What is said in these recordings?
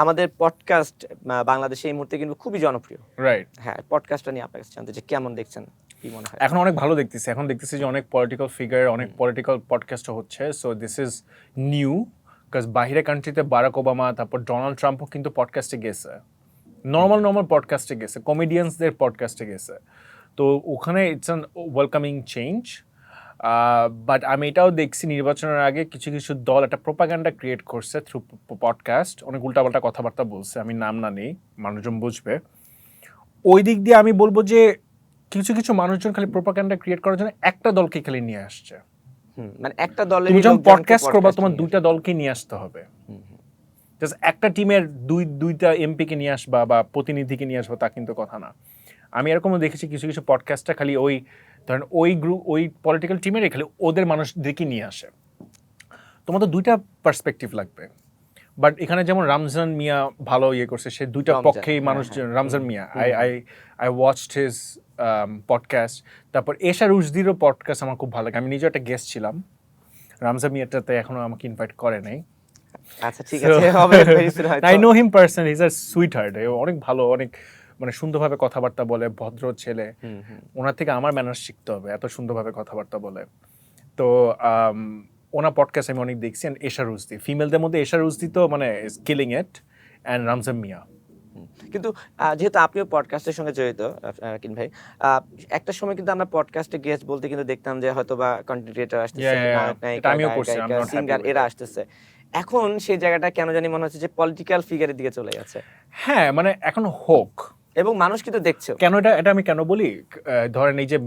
আমাদের পডকাস্ট বাংলাদেশে এই মুহূর্তে কিন্তু খুবই জনপ্রিয়। রাইট। হ্যাঁ, পডকাস্টটা নিয়ে আপনার কাছে জানতে চাই কেমন দেখছেন? কি মনে হয়? এখন অনেক ভালো দেখতেছি। এখন দেখতেছি যে অনেক পলিটিক্যাল ফিগার, অনেক পলিটিক্যাল পডকাস্ট হচ্ছে। So this is new, because বাহিরে কান্ট্রিতে বারাক ওবামা, তারপর ডোনাল্ড ট্রাম্পও কিন্তু পডকাস্টে গেছে। নর্মাল পডকাস্টে গেছে, কমেডিয়ানসদের পডকাস্টে গেছে। তো ওখানে it's an welcoming change. But আমি এটাও দেখছি নির্বাচনের আগে কিছু কিছু দল একটা প্রোপাগান্ডা ক্রিয়েট করছে থ্রু পডকাস্ট, অনেক উল্টাপাল্টা কথাবার্তা বলছে, আমি নাম না নেই, মানুষজন বুঝবে। ওই দিক দিয়ে আমি বলবো যে কিছু কিছু মানুষজন খালি প্রোপাগান্ডা ক্রিয়েট করার জন্য একটা দলকে খালি নিয়ে আসছে। মানে একটা দলের তুমি যখন পডকাস্ট করবা তোমার দুইটা দলকে নিয়ে আসতে হবে। জাস্ট একটা টিমের দুইটা এমপিকে নিয়ে আসবা বা প্রতিনিধিকে নিয়ে আসবা তা কিন্তু কথা না। আমি এরকমও দেখেছি কিছু কিছু পডকাস্টটা খালি ওই ধরেন ওই গ্রুপ ওই পলিটিক্যাল টিমের খালি ওদের মানুষদেরকে নিয়ে আসে। তোমার তো দুইটা পার্সপেক্টিভ লাগবে। বাট এখানে যেমন রামজান মিয়া ভালো ইয়ে করছে, সে দুইটা পক্ষেই মানুষজন। রামজান মিয়া, আই ওয়াচড হিজ পডকাস্ট। তারপর এশা রুশদিরও পডকাস্ট আমার খুব ভালো লাগে। আমি নিজেও একটা গেস্ট ছিলাম রামজান মিয়াটাতে, এখনো আমাকে ইনভাইট করে নাই। আচ্ছা, ঠিক আছে, হবে ভেরি সুন হয়তো। I know him person, he is a sweet heart, অনেক ভালো, অনেক মানে সুন্দরভাবে কথাবার্তা বলে, ভদ্র ছেলে। ওনার থেকে আমার ম্যানার্স শিখতে হবে, এত সুন্দরভাবে কথাবার্তা বলে। তো ওনার পডকাস্ট আমি অনেক দেখছি। অ্যান্ড এশা রুশদি, ফিমেলদের মধ্যে এশা রুশদি তো মানে কিলিং ইট, অ্যান্ড রামজান মিয়া। কিন্তু যেহেতু আপনিও পডকাস্টের সঙ্গে জড়িত রাকিন ভাই, একটা সময় কিন্তু আমরা পডকাস্টে গেস্ট বলতে কিন্তু দেখতাম যে হয়তো বা কন্টেন্ট ক্রিয়েটর আসতেছে, নায়ক নায়িকা, সিঙ্গার এরা আসতেছে। এখন সেই জায়গাটা কেন জানি মনে হচ্ছে যে পলিটিক্যাল ফিগারের দিকে চলে যাচ্ছে। হ্যাঁ, মানে এখন হোক, এবং মানুষ কিন্তু দেখছে কেন এটা আমি কেন বলি, ধরেন এই যে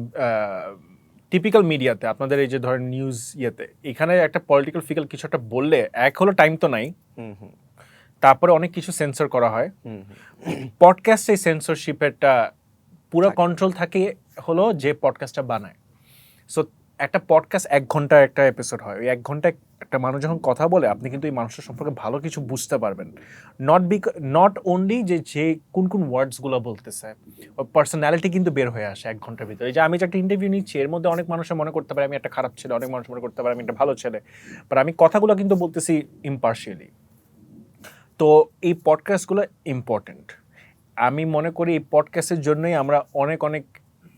টিপিক্যাল মিডিয়াতে আপনাদের এই যে ধরেন নিউজ ইয়েতে, এখানে একটা পলিটিক্যাল ফিগার কিছু একটা বললে এক হলো টাইম তো নাই, তারপরে অনেক কিছু সেন্সর করা হয়। পডকাস্ট এই সেন্সরশিপেরটা পুরো কন্ট্রোল থাকে হলো যে পডকাস্টটা বানায়। সো একটা পডকাস্ট 1 ঘন্টার একটা এপিসোড হয়, ওই 1 ঘন্টা একটা মানুষ যখন কথা বলে আপনি কিন্তু এই মানুষের সম্পর্কে ভালো কিছু বুঝতে পারবেন। নট অনলি যে কোন ওয়ার্ডসগুলো বলতেছে, ওর পার্সোনালিটি কিন্তু বের হয়ে আসে 1 ঘন্টার ভিতরে। যে আমি যে একটা ইন্টারভিউ নিচ্ছি এর মধ্যে অনেক মানুষের মনে করতে পারে আমি একটা খারাপ ছেলে, অনেক মানুষ মনে করতে পারে আমি একটা ভালো ছেলে, বাট আমি কথাগুলো কিন্তু বলতেছি ইম্পার্শিয়ালি। তো এই পডকাস্টগুলো ইম্পর্টেন্ট। আমি মনে করি এই পডকাস্টের জন্যই আমরা অনেক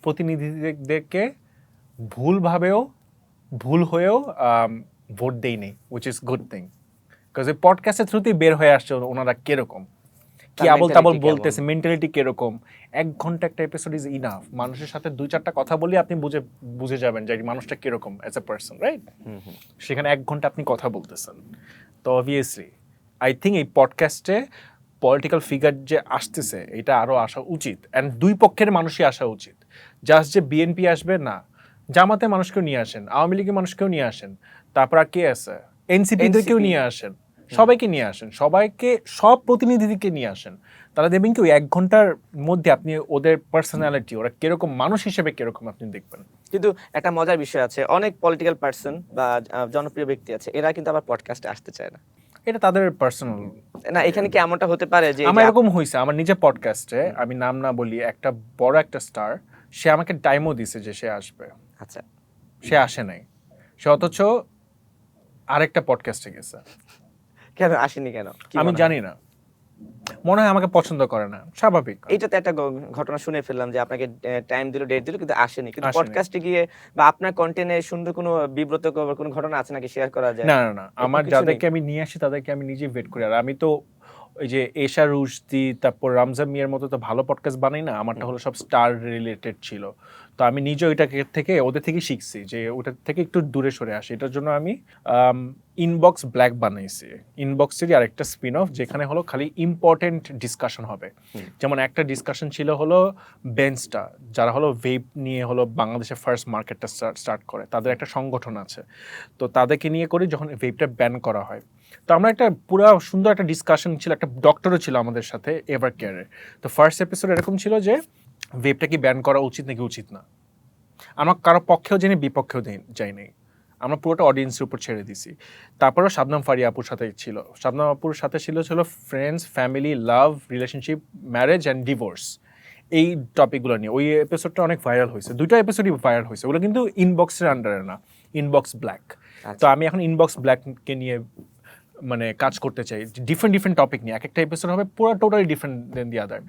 প্রতিনিধিদেরকে ভুল হয়েও ভোট দেই নেই, which is good thing. Because এই পডকাস্টের থ্রুতেই বের হয়ে আসছে ওনারা কিরকম, কি আবল তাবল বলতেছে, মেন্টালিটি কিরকম। 1 ঘন্টা একটা এপিসোড ইজ ইনাফ। মানুষের সাথে 2-4টা কথা বলি আপনি বুঝে যাবেন যে মানুষটা কিরকম অ্যাজ এ পার্সন, রাইট? সেখানে 1 ঘন্টা আপনি কথা বলতেছেন। তো অবভিয়াসলি আই থিঙ্ক এই পডকাস্টে পলিটিক্যাল ফিগার যে আসতেছে এটা আরও আসা উচিত, অ্যান্ড দুই পক্ষের মানুষই আসা উচিত। জাস্ট যে বিএনপি আসবে না, জামাতে মানুষকেও নিয়ে আসেন, আওয়ামী লীগের মানুষকেও নিয়ে আসেন, তারপর আর কে আছে, এনসিপিদেরকেও নিয়ে আসেন, সবাইকে নিয়ে আসেন, সব প্রতিনিধিদেরকে নিয়ে আসেন। তারা দেখবেন কি ওই 1 ঘন্টার মধ্যে আপনি ওদের পার্সোনালিটি, ওরা কিরকম মানুষ হিসেবে কিরকম আপনি দেখবেন। কিন্তু একটা মজার বিষয় আছে, অনেক পলিটিক্যাল পার্সন বা জনপ্রিয় ব্যক্তি আছে, এরা কিন্তু আবার পডকাস্টে আসতে চায় না। এটা তাদের পার্সোনাল না, এখানে কি এমনটা হতে পারে যে আমার এরকম হয়েছে? আমার নিজের পডকাস্টে, আমি নাম না বলি, একটা বড় একটা স্টার, সে আমাকে টাইমও দিছে যে সে আসবে। আচ্ছা, সে আসে নাই, সে অথচ আরেকটা পডকাস্টে গেছে। কেন আসেনি কেন আমি জানি না, মনে হয় আমাকে পছন্দ করে না, স্বাভাবিক। এইটাতে একটা ঘটনা শুনে ফেললাম যে আপনাকে টাইম দিল, ডেট দিল, কিন্তু আসেনি। কিন্তু পডকাস্টে গিয়ে বা আপনার কন্টেন্টে সুন্দর কোনো বিব্রতকর কোনো ঘটনা আছে নাকি শেয়ার করা যায়? না, আমার যাদেরকে আমি নিয়ে আসি তাদেরকে আমি নিজে ওয়েট করি। আর আমি তো ওই যে এশা রুশদি, তারপর রামজান মিয়ার মতো তো ভালো পডকাস্ট বানাই না। আমারটা হলো সব স্টার রিলেটেড ছিল। তো আমি নিজে ওদের থেকে শিখছি যে ওটার থেকে একটু দূরে সরে আসি। এটার জন্য আমি ইনবক্স ব্ল্যাক বানাইছি। ইনবক্সেরই আরেকটা স্পিন অফ, যেখানে হলো খালি ইম্পর্টেন্ট ডিসকাশন হবে। যেমন একটা ডিসকাশন ছিল হলো বেঞ্চটা, যারা হলো ভেপ নিয়ে হলো বাংলাদেশের ফার্স্ট মার্কেটটা স্টার্ট করে, তাদের একটা সংগঠন আছে। তো তাদেরকে নিয়ে করি যখন ভেপটা ব্যান করা হয়। তো আমরা একটা পুরো সুন্দর একটা ডিসকাশন ছিল, একটা ডক্টরও ছিল আমাদের সাথে এভার কেয়ারের। তো ফার্স্ট এপিসোড এরকম ছিল যে ভেপটা কি ব্যান করা উচিত নাকি উচিত না। আমার কারো পক্ষেও যাইনি, বিপক্ষেও যাই নাই, আমরা পুরোটা অডিয়েন্সের উপর ছেড়ে দিছি। তারপরেও শাবনাম ফারিয়া আপুর সাথে ছিল, শাবনাম আপুর সাথে ছিল friends, family, love, relationship, marriage and divorce, এই টপিকগুলো নিয়ে। ওই এপিসোডটা অনেক ভাইরাল হয়েছে, 2টা এপিসোডই ভাইরাল হয়েছে। ওগুলো কিন্তু ইনবক্সের আন্ডারে না, ইনবক্স ব্ল্যাক। তো আমি এখন ইনবক্স ব্ল্যাককে নিয়ে মানে কাজ করতে চাই, ডিফারেন্ট ডিফারেন্ট টপিক নিয়ে এক একটা এপিসোড হবে পুরো টোটালি ডিফারেন্ট দেন দি আদার।